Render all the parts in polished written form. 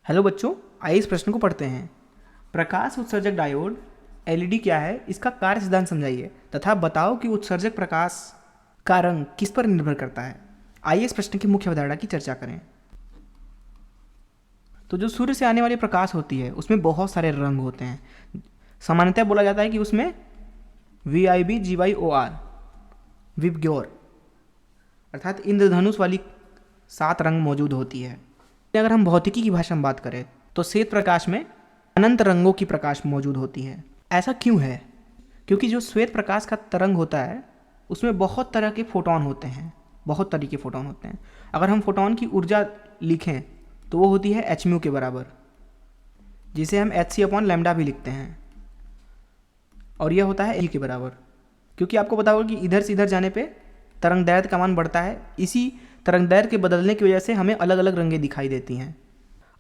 Hello बच्चों, आइए इस प्रश्न को पढ़ते हैं। प्रकाश उत्सर्जक डायोड एलईडी क्या है, इसका कार्य सिद्धांत समझाइए तथा बताओ कि उत्सर्जक प्रकाश का रंग किस पर निर्भर करता है। आइए इस प्रश्न की मुख्य अवधारणा की चर्चा करें। तो जो सूर्य से आने वाली प्रकाश होती है उसमें बहुत सारे रंग होते हैं। सामान्यतः बोला जाता है कि उसमें VIBGYOR विबग्योर अर्थात इंद्रधनुष वाली 7 रंग मौजूद होती है। अगर हम भौतिकी की भाषा में बात करें तो श्वेत प्रकाश में अनंत रंगों की प्रकाश मौजूद होती है। ऐसा क्यों है? क्योंकि जो श्वेत प्रकाश का तरंग होता है उसमें बहुत तरह के फोटोन होते हैं, बहुत तरह के फोटोन होते हैं। अगर हम फोटोन की ऊर्जा लिखें तो वो होती है hν के बराबर, जिसे हम hc/λ भी लिखते हैं, और यह होता है e के बराबर। क्योंकि आपको पता होगा कि इधर से इधर जाने पे तरंग दैर्ध्य का मान बढ़ता है। इसी तरंग दैर्ध्य के बदलने की वजह से हमें अलग अलग रंगें दिखाई देती हैं।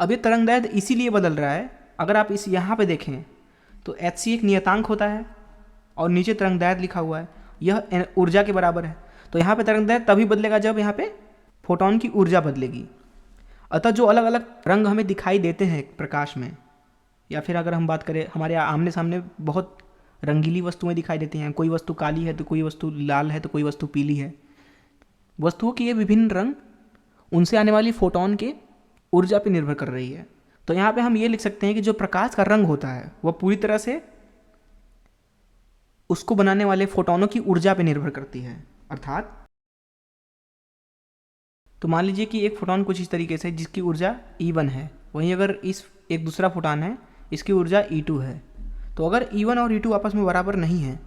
अब ये तरंग दैर्ध्य इसीलिए बदल रहा है, अगर आप इस यहाँ पे देखें तो hc एक नियतांक होता है और नीचे तरंग दैर्ध्य लिखा हुआ है, यह ऊर्जा के बराबर है। तो यहाँ पे तरंग दैर्ध्य तभी बदलेगा जब यहाँ पे फोटोन की ऊर्जा बदलेगी। अतः जो अलग अलग रंग हमें दिखाई देते हैं प्रकाश में, या फिर अगर हम बात करें हमारे आमने सामने बहुत रंगीली वस्तुएं दिखाई देती हैं। कोई वस्तु काली है तो कोई वस्तु लाल है तो कोई वस्तु पीली है। वस्तुओं के ये विभिन्न रंग उनसे आने वाली फोटोन के ऊर्जा पर निर्भर कर रही है। तो यहाँ पे हम ये लिख सकते हैं कि जो प्रकाश का रंग होता है वह पूरी तरह से उसको बनाने वाले फोटोनों की ऊर्जा पर निर्भर करती है। अर्थात तो मान लीजिए कि एक फोटोन कुछ इस तरीके से जिसकी ऊर्जा E1 है, वहीं अगर इस एक दूसरा फोटोन है इसकी ऊर्जा E2 है। तो अगर E1 और E2 आपस में बराबर नहीं है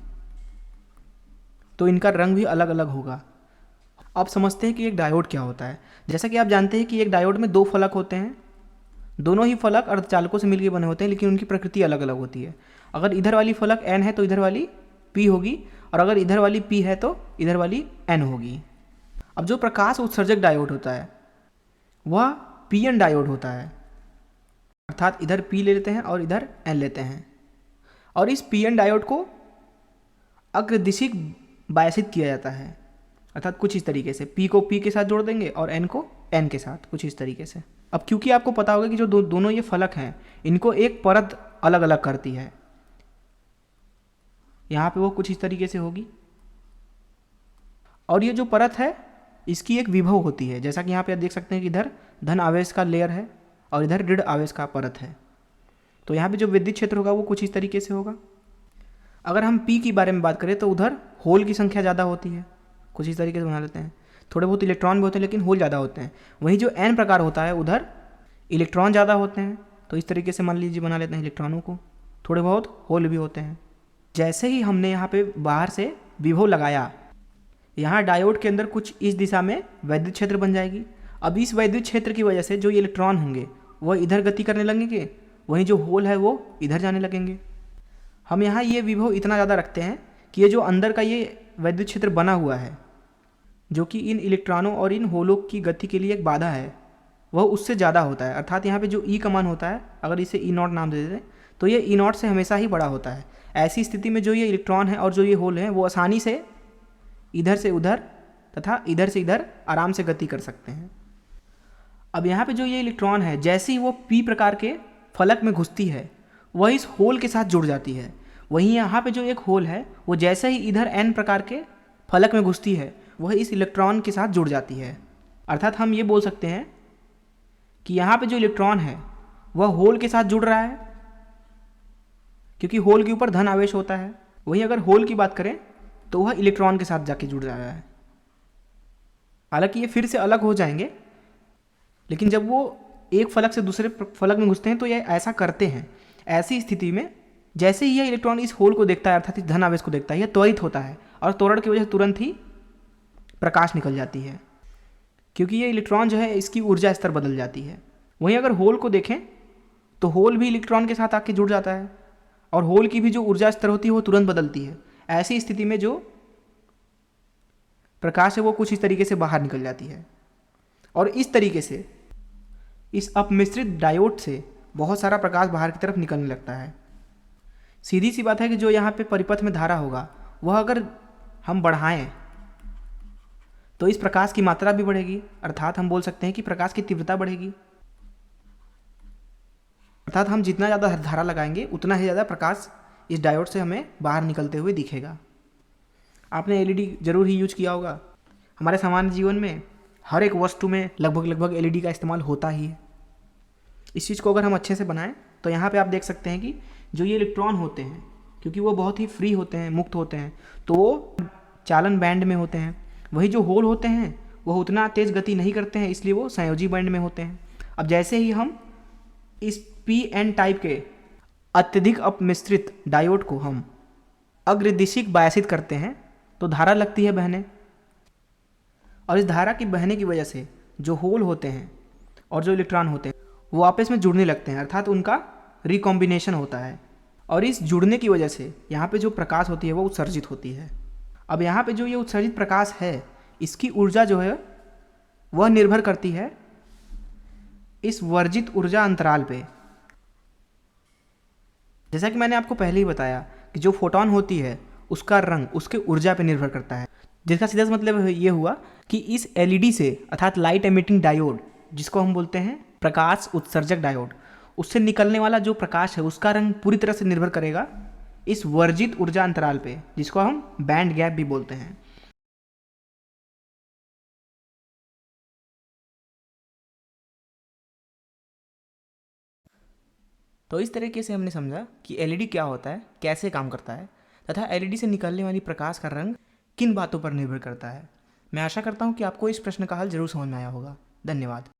तो इनका रंग भी अलग अलग होगा। अब समझते हैं कि एक डायोड क्या होता है। जैसा कि आप जानते हैं कि एक डायोड में 2 फलक होते हैं। दोनों ही फलक अर्धचालकों से मिलकर बने होते हैं, लेकिन उनकी प्रकृति अलग अलग होती है। अगर इधर वाली फलक N है तो इधर वाली P होगी, और अगर इधर वाली P है तो इधर वाली N होगी। अब जो प्रकाश उत्सर्जक डायोड होता है वह PN डायोड होता है, अर्थात इधर P ले लेते हैं और इधर N लेते हैं, और इस PN डायोड को अग्रदिशिक बायसित किया जाता है। अर्थात कुछ इस तरीके से P को P के साथ जोड़ देंगे और N को N के साथ, कुछ इस तरीके से। अब क्योंकि आपको पता होगा कि जो दोनों ये फलक हैं इनको एक परत अलग अलग करती है, यहाँ पे वो कुछ इस तरीके से होगी, और ये जो परत है इसकी एक विभव होती है। जैसा कि यहाँ पे आप देख सकते हैं कि इधर धन आवेश का लेयर है और इधर ऋण आवेश का परत है। तो यहाँ पे जो विद्युत क्षेत्र होगा वो कुछ इस तरीके से होगा। अगर हम P की बारे में बात करें तो उधर होल की संख्या ज़्यादा होती है, कुछ इस तरीके से बना लेते हैं। थोड़े बहुत इलेक्ट्रॉन भी होते हैं लेकिन होल ज़्यादा होते हैं। वहीं जो N प्रकार होता है उधर इलेक्ट्रॉन ज़्यादा होते हैं। तो इस तरीके से मान लीजिए बना लेते हैं इलेक्ट्रॉनों को, थोड़े बहुत होल भी होते हैं। जैसे ही हमने यहाँ पे बाहर से विभव लगाया, यहाँ डायोड के अंदर कुछ इस दिशा में वैद्युत क्षेत्र बन जाएगी। अब इस वैद्युत क्षेत्र की वजह से जो इलेक्ट्रॉन होंगे वह इधर गति करने लगेंगे, वहीं जो होल है वो इधर जाने लगेंगे। हम यहाँ ये विभव इतना ज़्यादा रखते हैं कि ये जो अंदर का ये वैद्युत क्षेत्र बना हुआ है, जो कि इन इलेक्ट्रॉनों और इन होलों की गति के लिए एक बाधा है, वह उससे ज़्यादा होता है। अर्थात यहाँ पे जो E का मान होता है, अगर इसे E0 नाम दे दें तो ये E0 से हमेशा ही बड़ा होता है। ऐसी स्थिति में जो ये इलेक्ट्रॉन है और जो ये होल हैं वो आसानी से इधर से उधर तथा इधर से इधर आराम से गति कर सकते हैं। अब यहाँ पे जो ये इलेक्ट्रॉन है, जैसे ही वो P प्रकार के फलक में घुसती है वह इस होल के साथ जुड़ जाती है। वहीं यहाँ पे जो एक होल है वो जैसे ही इधर N प्रकार के फलक में घुसती है वह इस इलेक्ट्रॉन के साथ जुड़ जाती है। अर्थात हम ये बोल सकते हैं कि यहाँ पे जो इलेक्ट्रॉन है वह होल के साथ जुड़ रहा है, क्योंकि होल के ऊपर धन आवेश होता है। वहीं अगर होल की बात करें तो वह इलेक्ट्रॉन के साथ जाके जुड़ जा रहा है। हालांकि ये फिर से अलग हो जाएंगे, लेकिन जब वो एक फलक से दूसरे फलक में घुसते हैं तो ये ऐसा करते हैं। ऐसी स्थिति में जैसे ही यह इलेक्ट्रॉन इस होल को देखता है, अर्थात इस धन आवेश को देखता है, यह त्वरित होता है और त्वरण की वजह से तुरंत ही प्रकाश निकल जाती है, क्योंकि ये इलेक्ट्रॉन जो है इसकी ऊर्जा स्तर बदल जाती है। वहीं अगर होल को देखें तो होल भी इलेक्ट्रॉन के साथ आके जुड़ जाता है और होल की भी जो ऊर्जा स्तर होती है वो तुरंत बदलती है। ऐसी स्थिति में जो प्रकाश है वो कुछ इस तरीके से बाहर निकल जाती है, और इस तरीके से इस अपमिश्रित डायोड से बहुत सारा प्रकाश बाहर की तरफ निकलने लगता है। सीधी सी बात है कि जो यहाँ पे परिपथ में धारा होगा वह अगर हम बढ़ाएं तो इस प्रकाश की मात्रा भी बढ़ेगी, अर्थात हम बोल सकते हैं कि प्रकाश की तीव्रता बढ़ेगी। अर्थात हम जितना ज़्यादा धारा लगाएंगे उतना ही ज़्यादा प्रकाश इस डायोड से हमें बाहर निकलते हुए दिखेगा। आपने एलईडी ज़रूर ही यूज किया होगा। हमारे सामान्य जीवन में हर एक वस्तु में लगभग एलईडी का इस्तेमाल होता ही है। इस चीज़ को अगर हम अच्छे से बनाएं तो यहाँ पे आप देख सकते हैं कि जो ये इलेक्ट्रॉन होते हैं, क्योंकि वो बहुत ही फ्री होते हैं, मुक्त होते हैं, तो वो चालन बैंड में होते हैं। वही जो होल होते हैं वो उतना तेज़ गति नहीं करते हैं, इसलिए वो संयोजी बैंड में होते हैं। अब जैसे ही हम इस पीएन टाइप के अत्यधिक अपमिश्रित डायोड को हम अग्रदिशिक बायसित करते हैं तो धारा लगती है बहने, और इस धारा की बहने की वजह से जो होल होते हैं और जो इलेक्ट्रॉन होते हैं वो आपस में जुड़ने लगते हैं, अर्थात उनका रिकॉम्बिनेशन होता है। और इस जुड़ने की वजह से यहाँ पे जो प्रकाश होती है वो उत्सर्जित होती है। अब यहाँ पे जो ये उत्सर्जित प्रकाश है, इसकी ऊर्जा जो है वह निर्भर करती है इस वर्जित ऊर्जा अंतराल पे। जैसा कि मैंने आपको पहले ही बताया कि जो फोटोन होती है उसका रंग उसके ऊर्जा पे निर्भर करता है, जिसका सीधा सा मतलब ये हुआ कि इस एलईडी से अर्थात लाइट एमिटिंग डायोड, जिसको हम बोलते हैं प्रकाश उत्सर्जक डायोड, उससे निकलने वाला जो प्रकाश है उसका रंग पूरी तरह से निर्भर करेगा इस वर्जित ऊर्जा अंतराल पे, जिसको हम बैंड गैप भी बोलते हैं। तो इस तरीके से हमने समझा कि एलईडी क्या होता है, कैसे काम करता है, तथा एलईडी से निकलने वाली प्रकाश का रंग किन बातों पर निर्भर करता है। मैं आशा करता हूँ कि आपको इस प्रश्न का हल जरूर समझ में आया होगा। धन्यवाद।